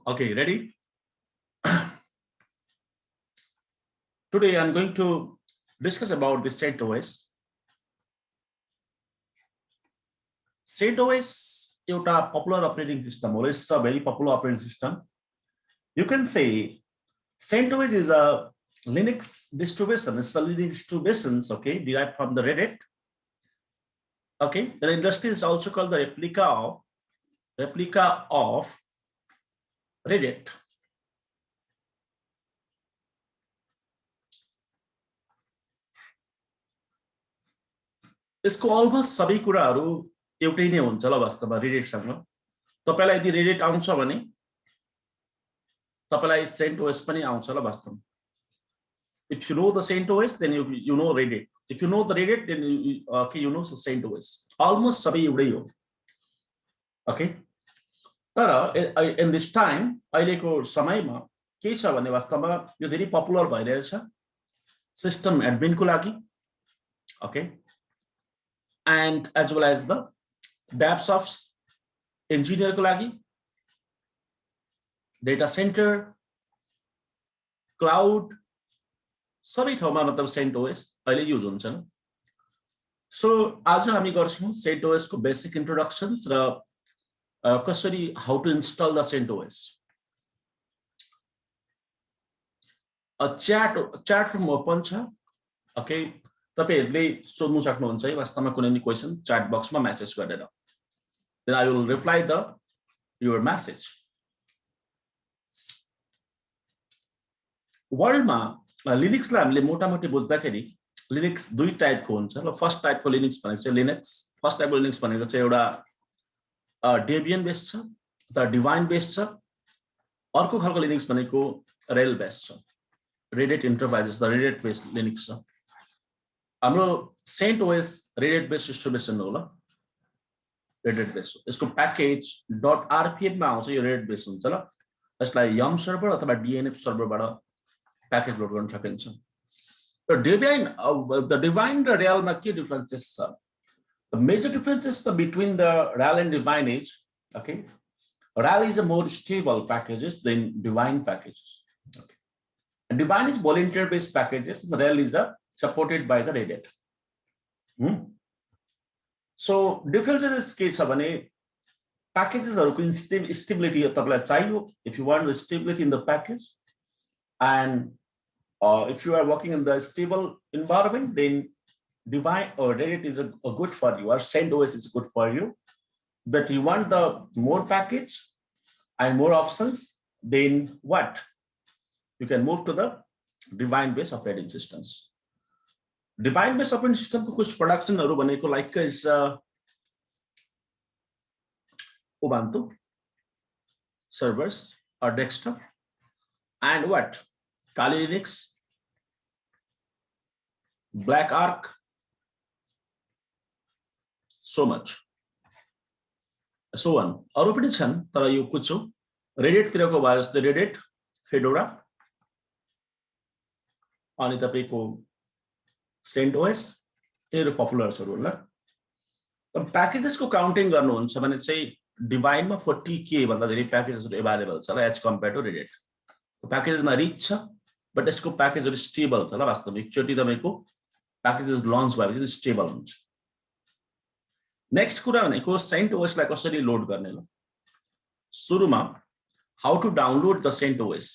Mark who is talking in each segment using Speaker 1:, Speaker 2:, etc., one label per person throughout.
Speaker 1: Okay, ready? Today I'm going to discuss about the CentOS. CentOS is a popular operating system, or it's a very popular operating system. You can say CentOS is a Linux distribution. It's a Linux distribution, okay, derived from the Red Hat. Okay, the industry is also called the replica of Red Hat. यसको almost सबै कुराहरू एउटै नै हुन्छ ल वास्तवमा रेडिटसँग तपाईलाई यदि रेडिट आउँछ भने तपाईलाई CentOS पनि आउँछ ल वास्तवमा if you know the CentOS then you know Reddit if you know the Reddit then you know CentOS almost सबै एउटै हो okay तर in this time अहिलेको समयमा के छ भने वास्तवमा यो धेरै पपुलर भइरहेछ सिस्टम एडमिन को लागि okay and as well as the DevSops engineer ko lagi data center cloud सबै ठाउँमा मतलब CentOS अहिले युज हुन्छ नि सो आज हामी गर्छौं CentOS को बेसिक इन्ट्रोडक्सन्स र कसरी how to install the CentOS a chat from open छ ओके तपाईहरुले सोध्नु सक्नुहुन्छ है वास्तवमा कुनै नि क्वेशन च्याट बक्समा मेसेज गरेर then I will reply your message वर्ल्डमा लिनक्स लाई हामीले मोटामोटी बुझ्दाखेरि लिनक्स दुई टाइपको हुन्छ ल फर्स्ट टाइपको लिनक्स भनेको चाहिँ लिनक्स फर्स्ट टाइपको लिनक्स भनेको चाहिँ एउटा डेबियन बेस्ड छ त डिभाइन बेस्ड छ अर्को खालको लिनक्स भनेको रेल बेस्ड छ red hat enterprises the red hat based Linux छ हाम्रो CentOS रेड हैट बेस्ड डिस्ट्रिब्युसन हो ल रेड हैट बेस्ड यसको प्याकेज .rpm मा आउँछ यो रेड हैट बेस्ड हुन्छ ल यसलाई yum सर्भर अथवा DNF सर्भरबाट प्याकेज लोड गर्न सकिन्छ र द डिभाइन र रेल मा के डिफरेन्सेस छ the major differences between the RHEL and divine is okay RHEL is a more stable packages than divine packages okay and divine is volunteer based packages and RHEL is supported by the Red Hat so differences के छ भने packages हरुको stability तपाईलाई चाहियो if you want the stability in the package and if you are working in the stable environment then divine or Red Hat is a good for you or CentOS is good for you but you want the more package and more options then what you can move to the divine based operating systems divine based operating system को कुछ production हरु भनेको like is Ubuntu servers or desktop and what Kali Linux Black Arc so much so on अरु पनि छन् तर यो कुछ हो Red Hat तिरको भयो जस्तो Red Hat Fedora अनि तपाईको CentOS यिनीहरु पपुलर छ ल अब प्याकेजेस को काउन्टिङ गर्नुहुन्छ भने चाहिँ डिभाइन मा 40k भन्दा धेरै प्याकेजेसहरु अवेलेबल छ ल as compare to Red Hat प्याकेजेसमा रिच छ बट यसको प्याकेजहरु स्टेबल छ ल वास्तवमा एकचोटी तपाईको प्याकेजेस लन्च भएपछि स्टेबल हुन्छ नेक्स्ट कुरा भनेको CentOS लाई कसरी लोड गर्ने ल सुरुमा how to download the CentOS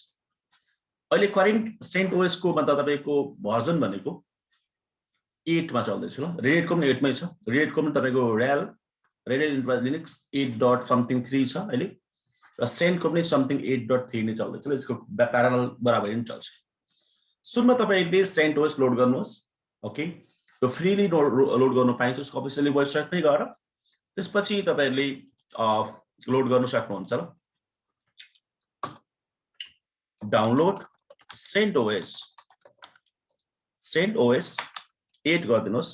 Speaker 1: अहिले करेन्ट CentOS को मतलब तपाईको भर्जन भनेको 8 मा चल्दै छ ल Red Hat को पनि 8 मै छ Red Hat को पनि तपाईको RHEL Red Hat Enterprise Linux 8.something3 छ अहिले र Cent को पनि something 8.3 नै चल्दै छ यसको प्यारलल बराबरै नै चल्छ सुरुमा तपाईले CentOS लोड गर्नुहोस् ओके यो फ्रीली लोड गर्न पाइन्छ उसको अफिसियली वेबसाइटमै गएर त्यसपछि तपाईले लोड गर्न सक्नुहुन्छ ल डाउनलोड CentOS 8 गर्दिनुस्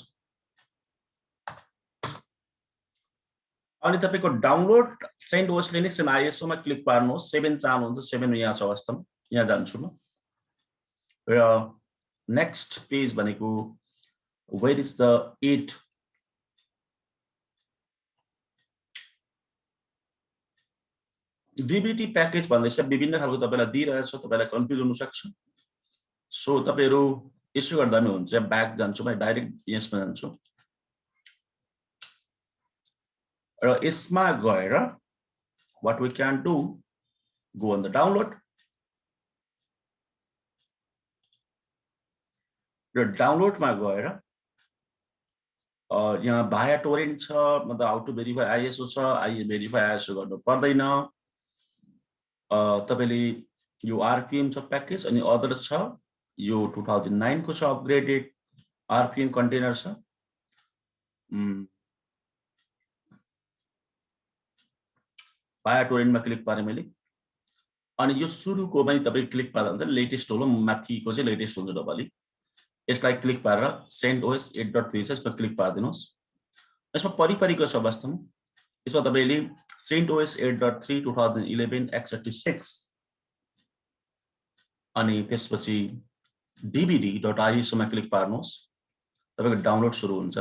Speaker 1: अनि तपाईको download CentOS Linux and ISO मा क्लिक पार्नुहोस् 7 चाहनुहुन्छ 7 यहाँ छ वास्तवमा यहाँ जान्छु म र नेक्स्ट पेज भनेको where is the 8 DBT package भन्दैछ विभिन्न खालको तपाईलाई दिइरहेछ, तपाईलाई कन्फ्युज हुन सक्छ। सो तपाईहरु यसो गर्दा पनि हुन्छ। ब्याक जान्छु म, डाइरेक्ट यसमा जान्छु र यसमा गएर what we can do, go on the download र डाउनलोड मा गएर यहाँ भाया टोरेन्ट छ, मतलब हाउ टु भेरिफाई आईएसओ छ, भेरिफाई आईएसओ गर्नु पर्दैन। तपाईले यो आरपीएम छ प्याकेज अनि अदर छ, यो 2009 को छ अपग्रेडेड आरपीएम कन्टेनर छ। भाया टोरेन्टमा क्लिक पारे मैले, अनि यो सुरुको पनि तपाई क्लिक पार्दा हुन्छ, लेटेस्ट हो, माथिको चाहिँ लेटेस्ट हुन्छ। तपाईले यसलाई क्लिक पारेर सेन्ट ओएस 8.3 छ, यसमा क्लिक पार्दिनुस्। यसमा परिपरिको छ वास्तवमा। यसमा तपाईले सेन्ट ओएस 8.3 2011 x86 अनि त्यसपछि dvd.iso मा क्लिक पार्नुस्, तपाईको डाउनलोड सुरु हुन्छ।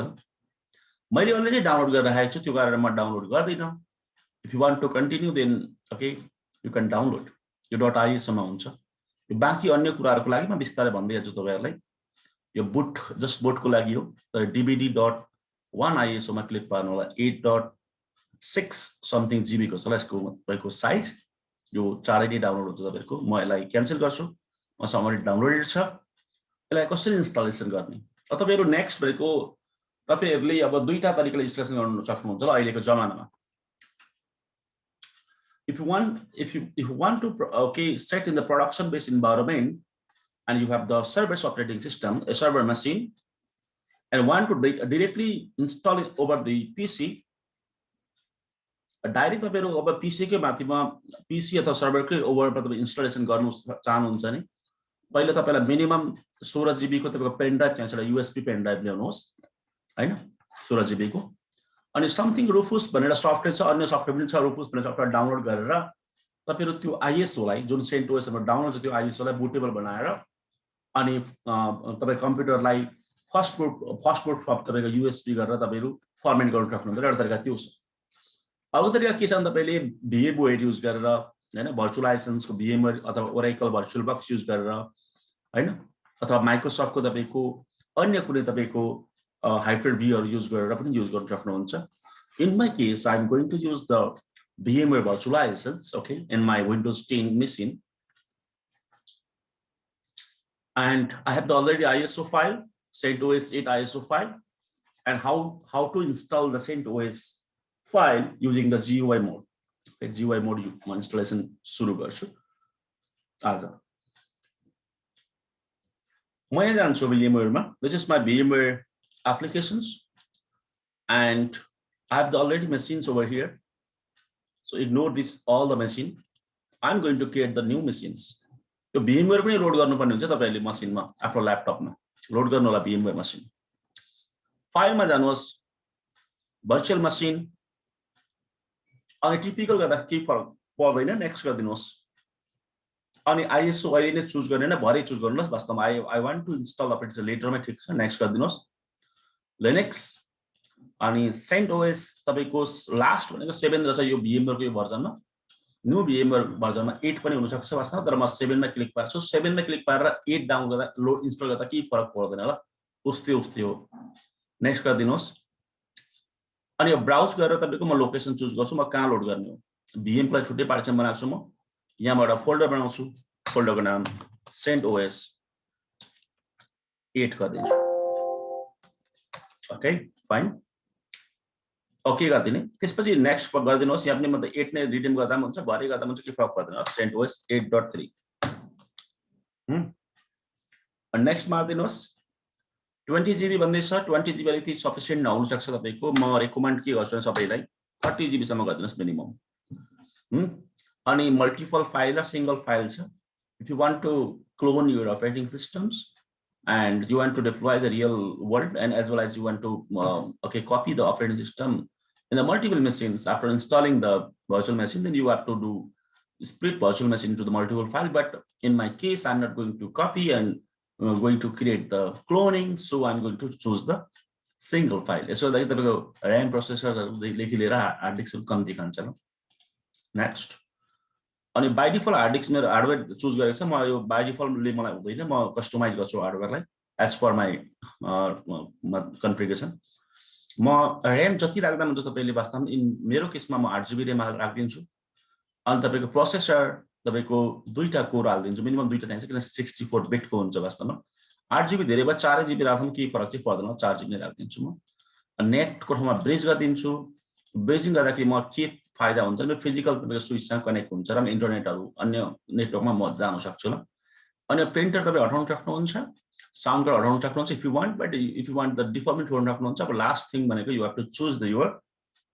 Speaker 1: मैले अलरेडी डाउनलोड गरेर राखेको छु, त्यो कारण म डाउनलोड गर्दिन। If you want to continue, then okay, you can download. यो .iso मा हुन्छ। यो बाँकी अन्य कुराहरुको लागि म विस्तारै भन्दै जान्छु तपाईहरुलाई। यो बुट जस्ट बुटको लागि हो, तर dvd.1 iso मा क्लिक पार्नु होला। 8.6 समथिङ जीबी को छ ल यसको तपाईको साइज। यो चाँडै नै डाउनलोड हुन्छ तपाईहरुको। म यसलाई क्यान्सल गर्छु, मसँग अलरेडी डाउनलोडेड छ। यसलाई कसरी इन्स्टलेसन गर्ने, तपाईहरु नेक्स्ट भएको तपाईहरुले अब दुईटा तरिकाले इन्स्टलेसन गर्न सक्नुहुन्छ ल अहिलेको जमानामा। If you want to set in the production based environment and you have the server's operating system, a server machine, and want to directly install it over the PC, direct तपाईहरु अब PC को माथिमा PC अथवा server को over तपाईले installation गर्नु चाहनुहुन्छ नि, पहिले तपाईलाई मिनिमम 16 GB को तपाईको पेन ड्राइभ त्यहाँबाट USB पेन ड्राइभ ल्याउनुहोस् हैन, 16 GB को। अनि समथिङ रुफुस भनेर सफ्टवेयर छ, अन्य सफ्टवेयर पनि छ, रुफुस भन्ने सफ्टवेयर डाउनलोड गरेर तपाईहरु त्यो आईएसओ लाई जुन सेन्ट ओएस मा डाउनलोड छ त्यो आईएसओ लाई बुटेबल बनाएर अनि तपाई कम्प्युटरलाई फर्स्ट बुट तपाईको यूएसबी गरेर तपाईहरु फर्मेट गर्न सक्नुहुन्छ। एउटा तरिका त्यो छ। अर्को तरिका के छ भने तपाईले VMware युज गरेर हैन, भर्चुअलाइजेसनको VMware अथवा ओरेकल भर्चुअल बक्स युज गरेर हैन, अथवा माइक्रोसफ्ट को तपाईको अन्य कुनै तपाईको hybrid VR use गरेर पनि युज गर्न सक्नुहुन्छ। In my case, I'm going to use the VMware virtualizations, okay, in my Windows 10 machine, and I have the already ISO file, CentOS 8 ISO file, and how to install the CentOS file using the GUI mode. Okay, GUI mode installation सुरु गर्छु आज। म यहाँ जान्छु VMware मा। This is my VMware applications, and I have the already machines over here, so ignore this all the machine. I'm going to create the new machines. यो VMware पनि load गर्नुपर्ने हुन्छ तपाईहरुले मसिनमा, आफ्नो ल्यापटपमा लोड गर्नु होला VMware मसिन। फाइलमा जानुहोस्, भर्चुअल मसिन, अनि टिपिकल गर्दा के फरक पर्दैन, नेक्स्ट गर्दिनुहोस्। अनि आईएसओ अहिले नै चुज गर्ने न भरे चुज गर्नुहोस्। वास्तवमा I want to install operating लेटरमा ठीक छ, नेक्स्ट गर्दिनुहोस्। लिनक्स अनि CentOS तपाईको लास्ट भनेको 7 रहेछ यो VMware को यो भर्जनमा। न्यू VMware भर्जनमा 8 पनि हुन सक्छ वास्तवमा, तर म 7 मा क्लिक पार्छु। 7 मा क्लिक पारेर 8 डाउन गर्दा लोड इन्स्टल गर्दा के फरक पर्दैन होला, उस्तै हो। नेक्स्ट गर्दिनुहोस्। अनि यो ब्राउज गरेर तपाईको म लोकेसन चुज गर्छु, म कहाँ लोड गर्ने हो। VM को छुट्टै पार्टिसन बनाएको छु म। यहाँबाट फोल्डर बनाउँछु, फोल्डरको नाम CentOS 8 गरिदिन्छु। ओके फाइन, ओके गरिदिने। त्यसपछि नेक्स्ट गरिदिनुहोस्। यहाँ पनि म त 8 नै रिडिम गर्दा पनि हुन्छ, भरे गर्दा पनि हुन्छ, के फरक पर्दैन। CentOS 8.3 next मार्दिनुहोस्। 20 GB भन्दैछ, 20 GB अलिकति सफिसिएन्ट नहुन सक्छ तपाईको। म रेकमेन्ड के गर्छु सबैलाई 30 GB सम्म गरिदिनुहोस् मिनिमम। अनि मल्टिपल फाइल र सिंगल फाइल छ। If you want to clone your operating systems and you want to deploy the real world, and as well as you want to copy the operating system in the multiple machines after installing the virtual machine, then you have to do split virtual machine into the multiple file. But in my case, I'm not going to copy and going to create the cloning, so I'm going to choose the single file. So like the RAM processor hard disk kam dikhन्छ। Next अनि by default hard disk मेरो hardware choose गरेको छ म यो by डिफल्टले मलाई हुँदैन म customize गर्छु हार्डवेयरलाई एज पर माई कन्फिगरेसन म र्याम जति राख्दा हुन्छ तपाईले वास्तवमा मेरो केसमा म 8 GB र्याम राखिदिन्छु अनि तपाईको प्रोसेसर तपाईको दुईटा कोर हाल्दिन्छु मिनिमम दुईटा चाहिन्छ किन 64 बिट को हुन्छ वास्तवमा 8 GB धेरै भए 4 GB राख्दा पनि केही फरक चाहिँ पर्दैन 4 GB नै राखिदिन्छु म नेटको ठाउँमा ब्रिज गरिदिन्छु ब्रिजिङ गर्दाखेरि म के फाइदा हुन्छ मेरो फिजिकल तपाईको स्विचसँग कनेक्ट हुन्छ र इन्टरनेटहरु अन्य नेटवर्कमा म जान सक्छु ल अनि प्रिन्टर तपाईले हटाउन सक्नुहुन्छ साउन्ड कार्ड हटाउन सक्नुहुन्छ if you want but if you want the default छोड्न सक्नुहुन्छ अब लास्ट थिङ भनेको you have to choose the your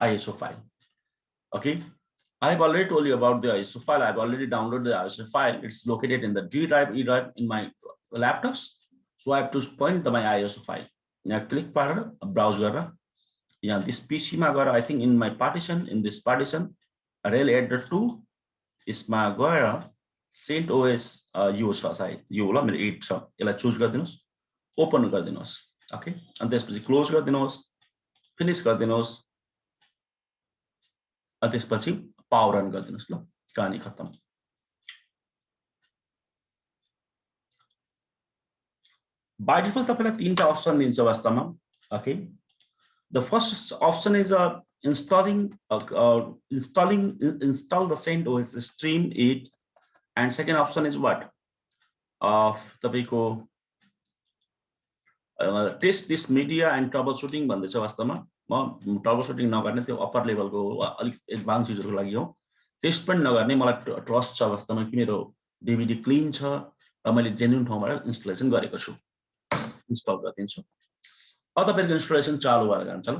Speaker 1: ISO file okay I have already told you about the ISO file. I have already downloaded the ISO file. It's located in the D drive, E drive in my laptops. So I have to point the my ISO file. Now click para browse gara. Yeah, this PC ma gara I think in my partition in this partition rel adder 2 is ma gara CentOS US site. यो ल मेरो 8 छ यसलाई choose गरिदिनुस् open गरिदिनुस् okay अनि त्यसपछि close गरिदिनुस् finish गरिदिनुस् अनि त्यसपछि power on गरिदिनुस् ल कहानी खत्म बाइ डिफल्ट तपाईलाई तीनटा अप्सन दिन्छ वास्तवमा okay the first option is install the CentOS stream 8 and second option is what तपाईको test this media and troubleshooting भन्दैछ वास्तवमा म troubleshooting नगर्ने त्यो अप्पर लेभलको अलिक एडभान्स युजरको लागि हो टेस्ट पनि नगर्ने मलाई ट्रस्ट छ वास्तवमा कि मेरो DVD क्लीन छ र मैले जेन्युइन ठाउँबाट इन्स्टलेसन गरेको छु इन्स्टल गरिदिन्छु अब तपाईको इन्स्टलेसन चालु भएर जान्छ ल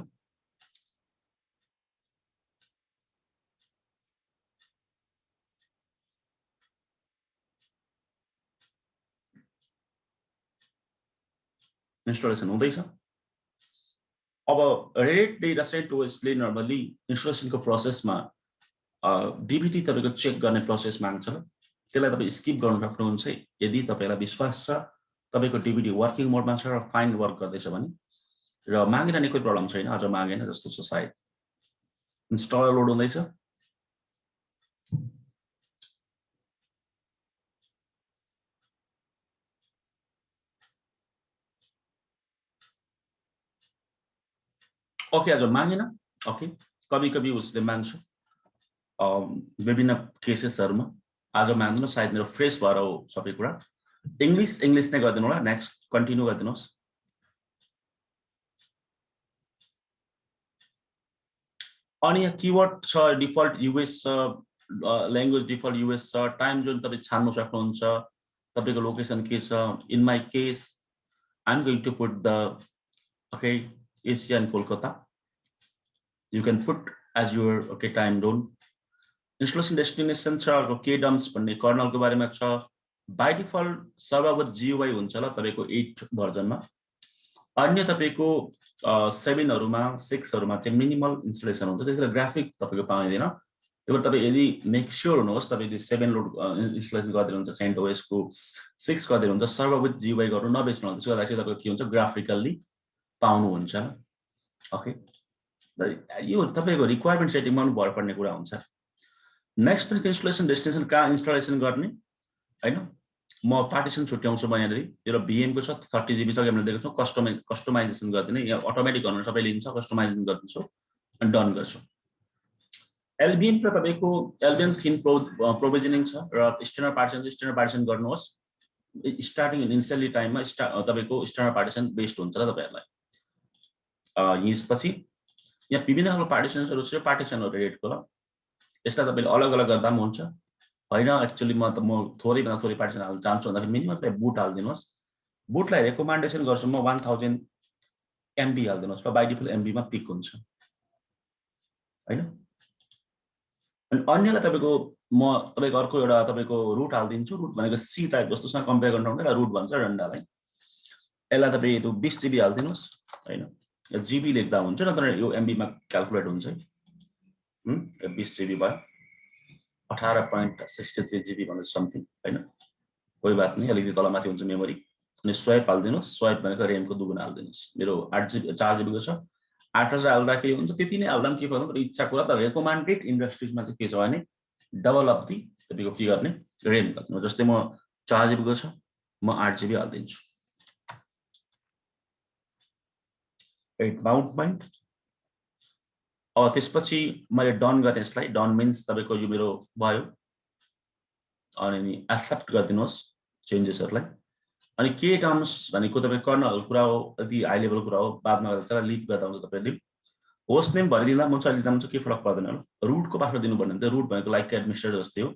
Speaker 1: इन्स्टलेसन हुँदैछ अब रेड र CentOS ले नर्मली इन्स्टलेसनको प्रोसेसमा DVD तपाईको चेक गर्ने प्रोसेस माग्छ ल त्यसलाई तपाई स्किप गर्न सक्नुहुन्छ यदि तपाईलाई विश्वास छ तपाईको DVD वर्किङ मोडमा छ र फाइन वर्क गर्दैछ भने र मागिरहने कुनै प्रब्लम छैन अझ मागेन जस्तो छ सायद इन्स्टलर लोड हुँदैछ ओके आज मागेन ओके कभी उसले माग्छ विभिन्न केसेसहरुमा आज माग्दैन सायद मेरो फ्रेश भएर हो सबै कुरा इंग्लिश नै गर्दिनु होला नेक्स्ट कन्टिन्यू गर्दिनुस् अनि यहाँ कीवर्ड छ default US language default US छ टाइम जोन तपाई छान्नु सक्नुहुन्छ तपाईको लोकेसन के छ in my case I am going to put the okay Asia and Kolkata you can put as your okay time zone installation destination छ kdums भन्ने kernel को बारेमा छ by default server with GUI हुन्छ ल तपाईको 8 भर्जनमा अन्य तपाईको 7 हरुमा 6 हरुमा चाहिँ मिनिमल इन्स्टलेसन हुन्छ त्यसले ग्राफिक तपाईको पाइदैन त्यसबाट तपाई यदि मेक श्योर हुनुहोस् तपाईले 7 लोड इन्स्टलेसन गर्दै हुन्छ CentOS को 6 गर्दै हुन्छ सर्भर विथ GUI गर्नु नबेच्नु होला त्यसको लागि तपाईको के हुन्छ ग्राफिकली पाउनु हुन्छ ओके यो तपाईको रिक्वायरमेन्ट सेटिङमा भर पर्ने कुरा हुन्छ नेक्स्ट पनि इन्स्टलेसन डेस्टिनेसन कहाँ इन्स्टलेसन गर्ने हैन म पार्टिसन छुट्याउँछु म यहाँनेरि यो VM को छ 30 GB छ मैले दिएको छु कस्टमाइजेसन गर्दिने यहाँ अटोमेटिक गर्न सबै लिन्छ कस्टमाइजेसन गर्दिन्छु अनि डन गर्छु LVM र तपाईको LVM थिम प्रोभिजनिङ छ र स्ट्यान्डर्ड पार्टिसन गर्नुहोस् स्टार्टिङ इनिशियली टाइममा तपाईको स्ट्यान्डर्ड पार्टिसन बेस्ड हुन्छ र तपाईहरुलाई यसपछि यहाँ विभिन्न खालको पार्टिसनहरु छ पार्टिसनहरु रेटको ल यसलाई तपाईले अलग अलग गर्दा पनि हुन्छ हैन एक्चुअली म थोरै भन्दा थोरै पार्टिसन हाल्न चाहन्छु भन्दा मिनिमम तपाईले बुट हाल्दिनुस् बुटलाई रेकमेन्डेसन गर्छु म 1000 MB हाल्दिनुस् र बाइ डिफल्ट MB मा पिक हुन्छ हैन अनि अन्यलाई तपाईको म तपाईको अर्को एउटा तपाईको रुट हाल्दिन्छु रुट भनेको C टाइप जस्तोसँग कम्पेयर गर्न सक्नुहुन्छ रुट भन्छ डन्डालाई यसलाई तपाईले 20 GB हाल्दिनुस् हैन GB लेख्दा हुन्छ नत्र यो MB मा क्याल्कुलेट हुन्छ 20 GB भयो 18.63 GB भन्ने समथिङ हैन कोही बात नहीं अलिकति तलमाथि हुन्छ मेमोरी अनि स्वाइप हाल्दिनुस् स्वाइप भनेको RAM को दुगुना हाल्दिनुस् मेरो 8 GB 4 GB को छ 8000 हाल्दाखेरि हुन्छ त्यति नै हाल्दा पनि के पर्दैन तर इच्छा कुरा त रेकमेन्डेड इन्डस्ट्रीजमा चाहिँ के छ भने डबल अफ दी तपाईँको के गर्ने रेम निकाल्नु जस्तै म 4 GB को छ म 8 GB हाल्दिन्छु 8 माउन्ट पॉइन्ट अब त्यसपछि मैले डन गर्ने यसलाई डन मिन्स तपाईको यो मेरो भयो अनि एक्सेप्ट गरिदिनुहोस् चेन्जेसहरुलाई अनि के टर्म्स भनेको तपाईको कर्नल कुरा हो यदि हाई लेभल कुरा हो बादमा त्यसलाई लिभ गर्दा हुन्छ तपाईले होस्ट नेम भरिदिँदा हुन्छ लिँदा हुन्छ के फरक पर्दैन रुटको पासवर्ड दिनु पर्ने रुट भनेको लाइक एडमिनिस्ट्रेटर जस्तै हो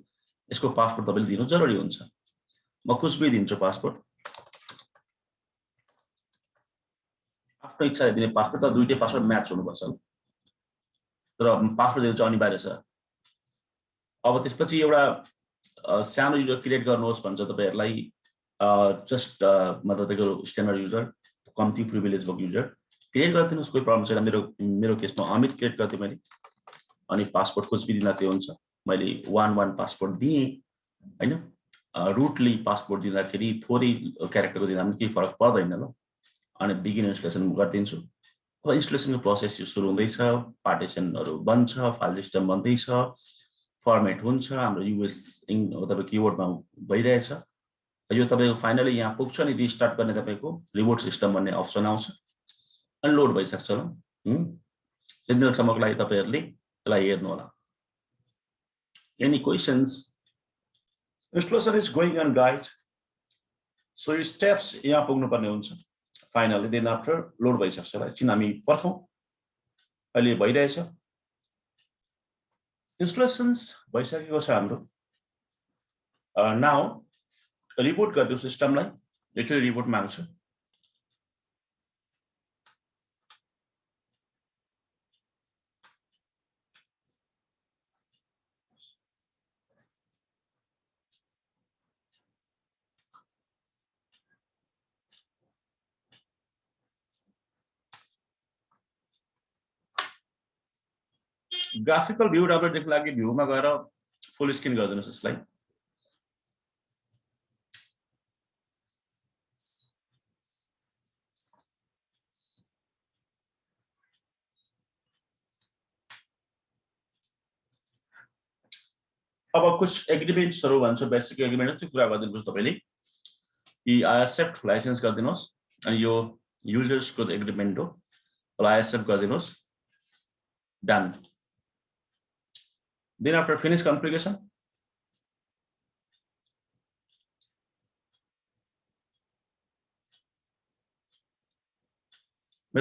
Speaker 1: यसको पासवर्ड तपाईले दिनु जरुरी हुन्छ म कुछ भी दिन्छु पासवर्ड आफ्नो इच्छाले दिने पासवर्ड त दुईटै पासवर्ड म्याच हुनुपर्छ तर पासवर्ड दिनु चाहिँ अनिवार्य छ अब त्यसपछि एउटा सानो युजर क्रिएट गर्नुहोस् भन्छ तपाईहरुलाई जस्ट मतलब तपाईको स्ट्यान्डर्ड युजर कम्ती प्रिभिलेज भएको युजर क्रिएट गरिदिनुहोस् कुनै प्रब्लम छैन मेरो केसमा अमित क्रिएट गर्थे मैले अनि पासवर्ड खोज दिँदा त्यो हुन्छ मैले 11 पासवर्ड दिए हैन रुटली पासवर्ड दिँदाखेरि थोरै क्यारेक्टरको दिँदा पनि केही फरक पर्दैन ल अनि बिगिन इन्स्टलेसन गरिदिन्छु अब इन्स्टलेसनको प्रोसेस यो सुरु हुँदैछ पार्टिसनहरु बन्छ फाइल सिस्टम बन्दैछ फर्मेट हुन्छ हाम्रो युएस तपाईको कीबोर्डमा भइरहेछ यो तपाईको फाइनली यहाँ पुग्छ नि रिस्टार्ट गर्ने तपाईको रिबुट सिस्टम भन्ने अप्सन आउँछ अनि लोड भइसक्छ ल सिग्नल सम्मको लागि तपाईहरुले यसलाई हेर्नु होला any questions installation is going on guys so यो स्टेप्स यहाँ पुग्नु पर्ने हुन्छ फाइनली देन आफ्टर लोड भइसक्छ ल एकछिन हामी पर्खौं अहिले भइरहेछ इन्स्टलेसन्स भइसकेको छ हाम्रो नाउ रिबुट गर्दियो सिस्टमलाई एकचोटि रिबुट माग्छ ग्राफिकल भ्यू डाउनलोड देखि लागि भ्यूमा गएर फुल स्क्रिन गरिदिनुस् यसलाई अब कुछ एग्रीमेन्ट्सहरु भन्छ बेसिक एग्रीमेन्ट त्यो कुरा गरिदिनुहोस् तपाईले ई आई एक्सेप्ट लाइसेन्स गरिदिनुहोस् अनि यो युजर्सको एग्रीमेन्ट हो आई एक्सेप्ट गरिदिनुहोस् done then after finish configuration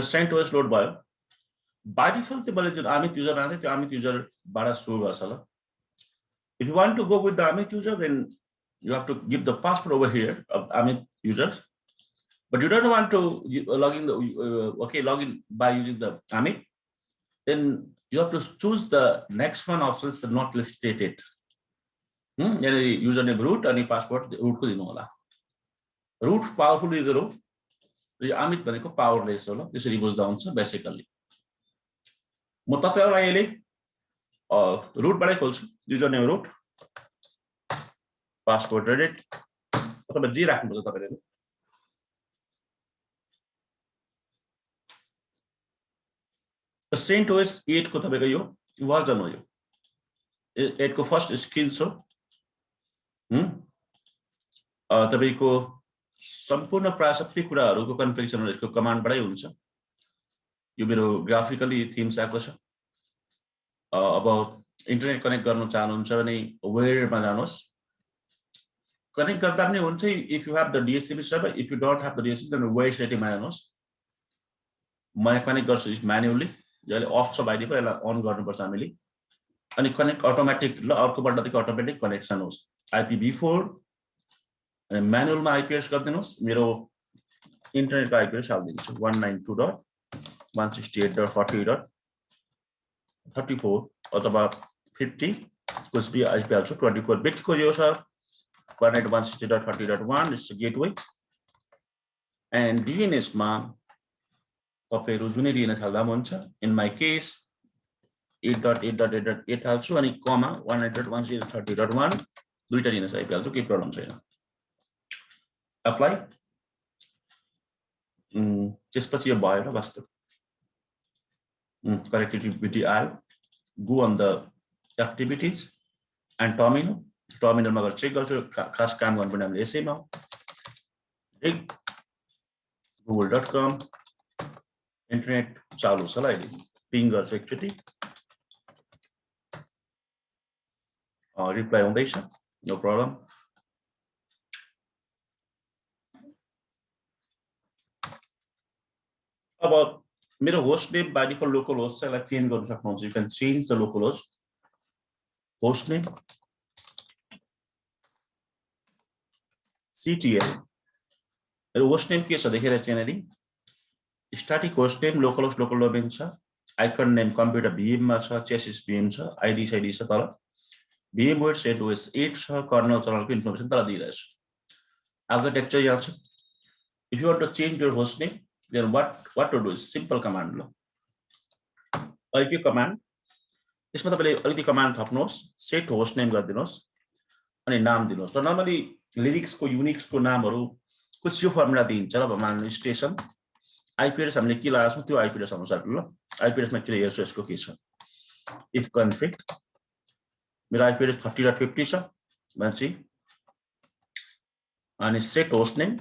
Speaker 1: send to load भयो by default त्यो जुन अमित युजर आउँछ त्यो अमित युजर बाट शो गर्छ ल if you want to go with the Amit user then you have to give the password over here of Amit users but you don't want to log in log in by using the Amit then you have to choose the next one options not listed यानी username root अनि password root को दिनु होला root powerful user हो यो अमित भनेको powerless हो ल त्यसरी बुझ्दा हुन्छ बेसिकली म तपाईहरुलाई अहिले root बाटै खोल्छु username root password reddit तपाईले जे राख्नुपर्छ तपाईले CentOS 8 को तपाईको यो भर्जन हो यो 8 को फर्स्ट स्किल्स हो तपाईको सम्पूर्ण प्राय सबै कुराहरुको कन्फिगरेसन यसको कमान्डबाटै हुन्छ यो मेरो ग्राफिकली थीम्स आएको छ अब इन्टरनेट कनेक्ट गर्न चाहनुहुन्छ भने वेयरमा जानुहोस् कनेक्ट गर्दा पनि हुन्छ if you have the DHCP server if you don't have the DHCP then where सेटिङमा जानुहोस् म कनेक्ट गर्छु म्यानुअली जहिले अफ छ बाइ डिफल्ट यसलाई अन गर्नुपर्छ हामीले अनि कनेक्ट अटोमेटिक ल अर्कोपल्टदेखि अटोमेटिक कनेक्सन होस् IPv4 अनि म्यानुअलमा IP एड्रेस गरिदिनुस् मेरो इन्टरनेटको IP एड्रेस हाल्दिन्छु 192.168.40.34 अथवा 50 कुछ भी IP हाल्छु 24 बिटको यो छ 192.168.40.1 इज गेटवे एन्ड DNS मा तपाईहरु जुनै DNS हाल्दा हुन्छ इन माइ केस 8.8.8.8 हाल्छु अनि कमा 192.168.30.1 दुईटा DNS IP हाल्छु केही प्रब्लम छैन अप्लाई त्यसपछि यो भयो ल वास्तव connectivity आयो go on the activities and terminal टर्मिनलमा गएर चेक गर्छु खास काम गर्नुपर्ने हामीले यसैमा हो google.com इन्टरनेट चालु छ ल अहिले पिङ गर्छु एकचोटि रिप्लाई हुँदैछ नो प्रब्लम अब मेरो host name by default local host छ यसलाई चेन्ज गर्न सक्नुहुन्छ you can change the local host name CTL मेरो होस्ट नेम के छ देखेर चाहिँ नि static host name local domain छ आइकन नेम कम्प्युटर VM मा छ चेसिस VM छ आइडी छ तल VMware CentOS 8 छ कर्नल चरणको इन्फर्मेसन तल दिइरहेछ आर्किटेक्चर यहाँ छ if you want to change your host name then what to do is simple command ल अहिले कमान्ड यसमा तपाईले अलिकति कमान्ड थप्नुहोस् सेट होस्ट नेम गरिदिनुहोस् अनि नाम दिनुहोस् र नर्मली लिनक्सको युनिक्सको नामहरु कुछ यो फर्मुला दिन्छ ल मान्नु स्टेसन IP एड्रेस हामीले के लगाएको छौं त्यो IP एड्रेस अनुसार ल IP एड्रेसमा के हेर्छु यसको के छ if config मेरो IP एड्रेस 30.50 छ मान्छे अनि सेट होस्ट नेम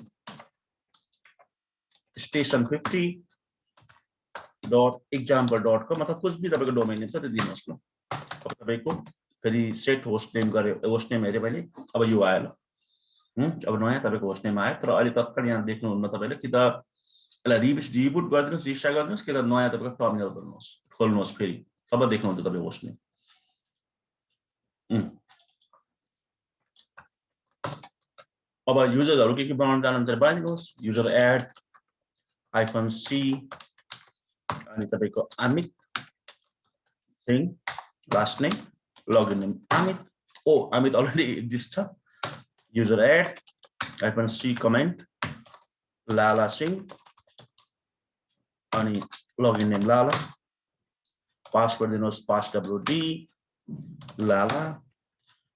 Speaker 1: station50.example.com मतलब कुछ भी तपाईको डोमेन नेम छ त्यो दिनुहोस् ल अब तपाईको फेरि सेट होस्ट नेम गरे होस्ट नेम हेरे मैले अब यो आयो ल अब नयाँ तपाईको होस्ट नेम आयो तर अहिले तत्काल यहाँ देख्नुहुन्न तपाईले कि त यसलाई रिबुट गरिदिनुस् रिस्टार्ट गरिदिनुस् कि त नयाँ तपाईको टर्मिनल गर्नुहोस् खोल्नुहोस् फेरि तब देख्नुहुन्छ तपाईको होस्ट नेम अब युजरहरु के बनाउन जानुहुन्छ बनाइदिनुहोस् युजर एड -c अनि तपाईको Amit Singh last name login name Amit already exist छ युजर एड -c कमेन्ट लाला सिंह अनि लगइन नेम लाला पासवर्ड दिनुहोस् passwd लाला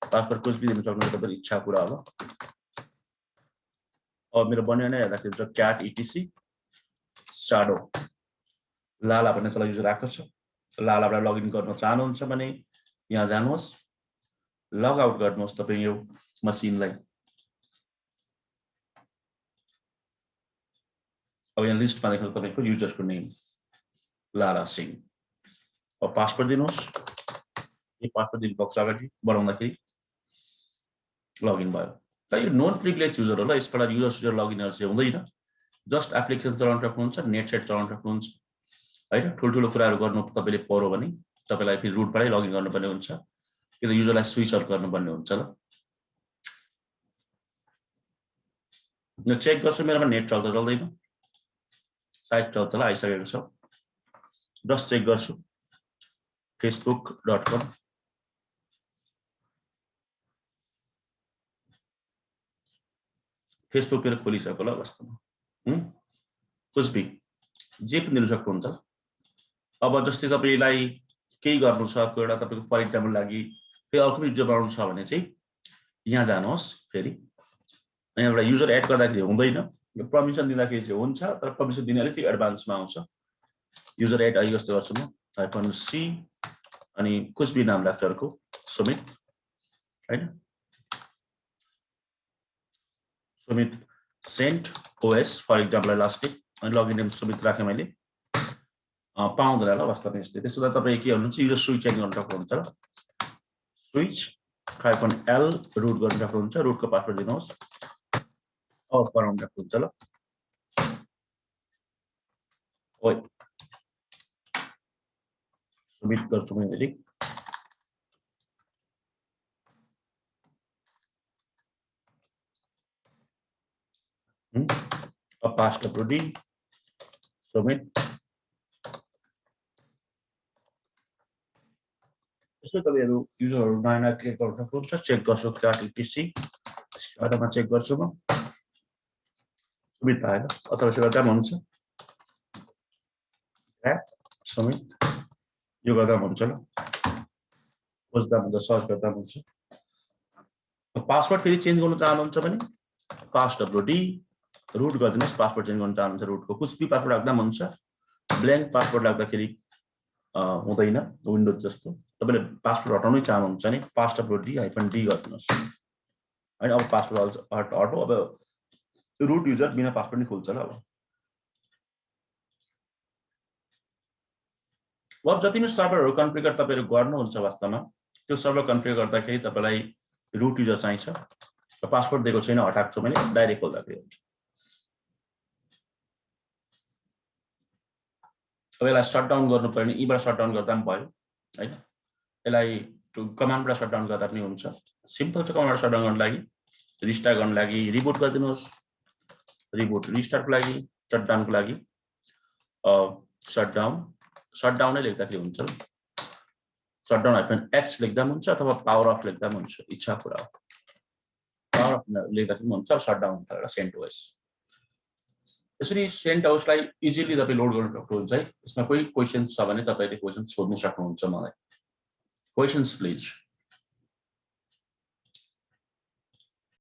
Speaker 1: पासवर्ड कुछ भी दिन सक्नुहुन्छ तपाईको इच्छा कुरा हो अब मेरो बन्यो नै हेर्दाखेरि चाहिँ cat etc shadow लाला भन्ने तल युजर आएको छ लालाबाट लगइन गर्न चाहनुहुन्छ भने यहाँ जानुहोस् लग आउट गर्नुहोस् तपाई यो मसिनलाई अब यहाँ लिस्टमा देख्नु तपाईको युजरको नेम लाला सिंह अब पासवर्ड दिनुहोस् यो पासवर्ड दिन बक्स अगाडि बढाउँदाखेरि लगइन भयो त यो नन प्रिभिलेज युजर हो ल यसबाट युजर लगइनहरु चाहिँ हुँदैन जस्ट एप्लिकेसन चलाउन सक्नुहुन्छ नेट सेट चलाउन सक्नुहुन्छ हैन ठुलठुलो कुराहरु गर्नु तपाईले पर्यो भने तपाईलाई फेरि रुटबाटै लगइन गर्नुपर्ने हुन्छ कि त युजरलाई स्विच आउट गर्नुपर्ने हुन्छ ल न चेक गर्छु मेरोमा नेट चल्छ चल्दैन साइट चल्छ ल आइसकेको छ जस्ट चेक गर्छु facebook.com फेसबुक मेरो खोलिसक्यो ल वास्तवमा कुछ भी जे पनि दिन सक्नुहुन्छ अब जस्तै तपाईलाई केही गर्नु छ एउटा तपाईको फर एक्जाम्पल लागि फेरि अर्को भिडियो बनाउनु छ भने चाहिँ यहाँ जानुहोस् फेरि यहाँबाट युजर एड गर्दाखेरि हुँदैन यो परमिसन दिँदाखेरि चाहिँ हुन्छ तर परमिसन दिने अलिकति एडभान्समा आउँछ युजर एड अहिले जस्तो गर्छु म -c अनि कुछ भी नाम राख्छु अर्को सुमित हैन Sumit CentOS for example last name अनि लगइन नेम सुमित राखे मैले पाउँदैन ल वास्तवमा यस्तै त्यसो भए तपाई के गर्नुहुन्छ युजर स्विच चेन्ज गर्न सक्नुहुन्छ ल स्विच -l रुट गर्न सक्नुहुन्छ रुटको पासवर्ड दिनुहोस् अफ गराउन सक्नुहुन्छ ल ओइ सुमित गर्छु मैले passwd सुमित यसो तपाईहरु युजरहरु नयाँ क्लिक गर्न सक्नुहुन्छ चेक गर्छु cat etc शाडोमा चेक गर्छु म सुमित आयो अथवा सेवा काम हुन्छ सुमित यो गर्दा हुन्छ ल खोज्दा हुन्छ सर्च गर्दा हुन्छ पासवर्ड फेरि चेन्ज गर्न चाहनुहुन्छ भने passwd रुट गरिदिनुस् पासवर्ड चेन्ज गर्न चाहनुहुन्छ रुटको कुछ भी पासवर्ड राख्दा हुन्छ ब्ल्याङ्क पासवर्ड राख्दाखेरि हुँदैन विन्डोज जस्तो। तपाईँले पासवर्ड हटाउनै चाहनुहुन्छ भने पास्ट अपलोड डी गरिदिनुहोस् होइन। अब पासवर्ड हटो, अब रुट युजर बिना पासवर्ड नै खुल्छ ल। अब जति पनि सर्भरहरू कन्फिगर तपाईँहरू गर्नुहुन्छ वास्तवमा त्यो सर्भर कन्फिगर गर्दाखेरि तपाईँलाई रुट युजर चाहिन्छ र पासवर्ड दिएको छैन हटाएको छ भने डाइरेक्ट खोल्दाखेरि हुन्छ। अब यसलाई सटडाउन गर्नुपर्ने यीबाट सटडाउन गर्दा पनि भयो होइन। यसलाई कमान्डबाट सटडाउन गर्दा पनि हुन्छ। सिम्पल छ कमान्डबाट सटडाउन गर्नको लागि। रिस्टार्ट गर्नको लागि रिबुट गरिदिनुहोस्, रिबुट रिस्टार्टको लागि, सटडाउनको लागि सटडाउनै लेख्दाखेरि हुन्छ। सटडाउन -h लेख्दा पनि हुन्छ अथवा पावर अफ लेख्दा पनि हुन्छ, इच्छा कुरा हो। पावर अफ लेख्दाखेरि पनि हुन्छ। सटडाउन हुन्छ सेन्टोस। यसरी सेन्टोसलाई इजिली तपाईँ लोड गर्न सक्नुहुन्छ है। यसमा कोही क्वेसन्स छ भने तपाईँले क्वेसन्स सोध्न सक्नुहुन्छ मलाई। Questions please.